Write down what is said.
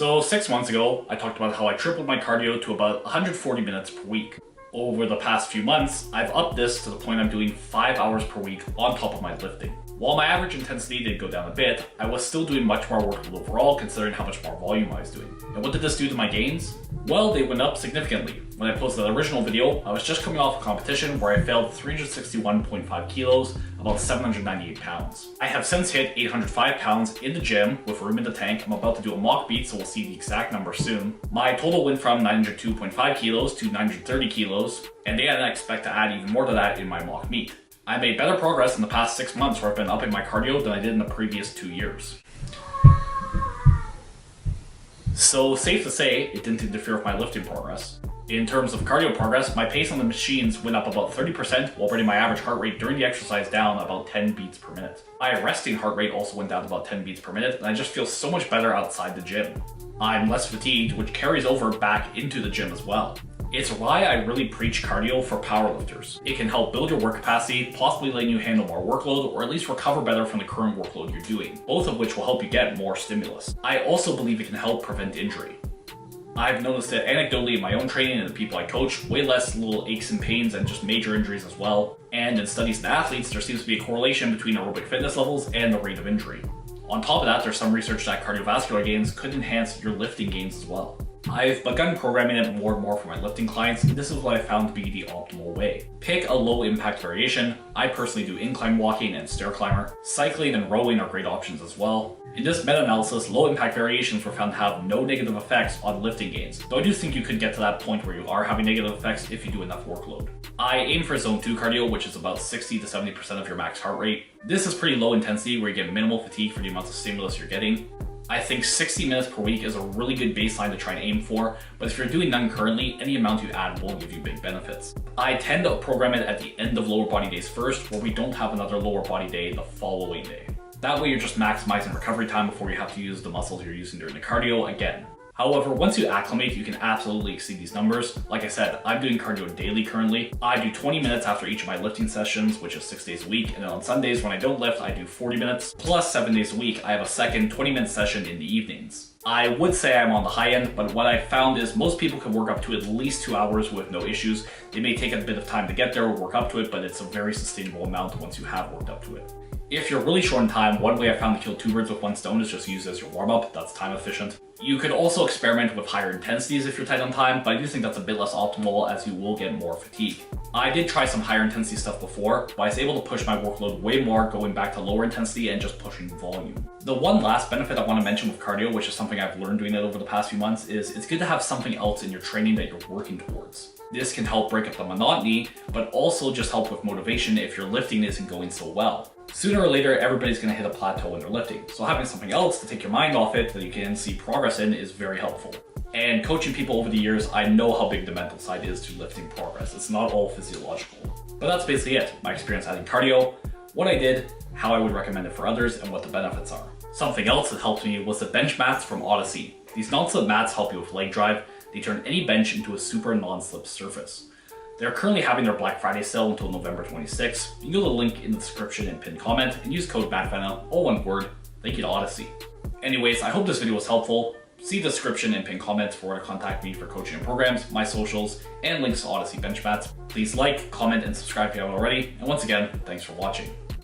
So 6 months ago, I talked about how I tripled my cardio to about 140 minutes per week. Over the past few months, I've upped this to the point I'm doing 5 hours per week on top of my lifting. While my average intensity did go down a bit, I was still doing much more workload overall considering how much more volume I was doing. And what did this do to my gains? Well, they went up significantly. When I posted the original video, I was just coming off a competition where I failed 361.5 kilos, about 798 pounds. I have since hit 805 pounds in the gym with room in the tank. I'm about to do a mock beat, so we'll see the exact number soon. My total went from 902.5 kilos to 930 kilos, and then I expect to add even more to that in my mock meet. I made better progress in the past 6 months where I've been upping my cardio than I did in the previous 2 years. So safe to say, it didn't interfere with my lifting progress. In terms of cardio progress, my pace on the machines went up about 30% while bringing my average heart rate during the exercise down about 10 beats per minute. My resting heart rate also went down about 10 beats per minute, and I just feel so much better outside the gym. I'm less fatigued, which carries over back into the gym as well. It's why I really preach cardio for powerlifters. It can help build your work capacity, possibly letting you handle more workload, or at least recover better from the current workload you're doing, both of which will help you get more stimulus. I also believe it can help prevent injury. I've noticed it anecdotally in my own training and the people I coach, way less little aches and pains and just major injuries as well. And in studies in athletes, there seems to be a correlation between aerobic fitness levels and the rate of injury. On top of that, there's some research that cardiovascular gains could enhance your lifting gains as well. I've begun programming it more and more for my lifting clients, and this is what I found to be the optimal way. Pick a low impact variation. I personally do incline walking and stair climber. Cycling and rowing are great options as well. In this meta-analysis, low impact variations were found to have no negative effects on lifting gains, though I do think you could get to that point where you are having negative effects if you do enough workload. I aim for zone 2 cardio, which is about 60 to 70% of your max heart rate. This is pretty low intensity where you get minimal fatigue for the amount of stimulus you're getting. I think 60 minutes per week is a really good baseline to try and aim for, but if you're doing none currently, any amount you add will give you big benefits. I tend to program it at the end of lower body days first, where we don't have another lower body day the following day. That way you're just maximizing recovery time before you have to use the muscles you're using during the cardio again. However, once you acclimate, you can absolutely exceed these numbers. Like I said, I'm doing cardio daily currently. I do 20 minutes after each of my lifting sessions, which is 6 days a week. And then on Sundays when I don't lift, I do 40 minutes. Plus 7 days a week, I have a second 20-minute session in the evenings. I would say I'm on the high end, but what I found is most people can work up to at least 2 hours with no issues. They may take a bit of time to get there or work up to it, but it's a very sustainable amount once you have worked up to it. If you're really short on time, one way I found to kill 2 birds with 1 stone is just use it as your warm-up. That's time efficient. You could also experiment with higher intensities if you're tight on time, but I do think that's a bit less optimal as you will get more fatigue. I did try some higher intensity stuff before, but I was able to push my workload way more going back to lower intensity and just pushing volume. The one last benefit I want to mention with cardio, which is something I've learned doing it over the past few months, is it's good to have something else in your training that you're working towards. This can help break up the monotony, but also just help with motivation if your lifting isn't going so well. Sooner or later, everybody's going to hit a plateau when they're lifting, so having something else to take your mind off it that you can see progress in is very helpful. And coaching people over the years, I know how big the mental side is to lifting progress. It's not all physiological. But that's basically it. My experience adding cardio, what I did, how I would recommend it for others, and what the benefits are. Something else that helped me was the bench mats from Odyssey. These non-slip mats help you with leg drive. They turn any bench into a super non-slip surface. They're currently having their Black Friday sale until November 26th. You can go to the link in the description and pinned comment and use code MATTVENA, all one word. Thank you to Odyssey. Anyways, I hope this video was helpful. See the description and pinned comments for where to contact me for coaching and programs, my socials, and links to Odyssey bench mats. Please like, comment, and subscribe if you haven't already. And once again, thanks for watching.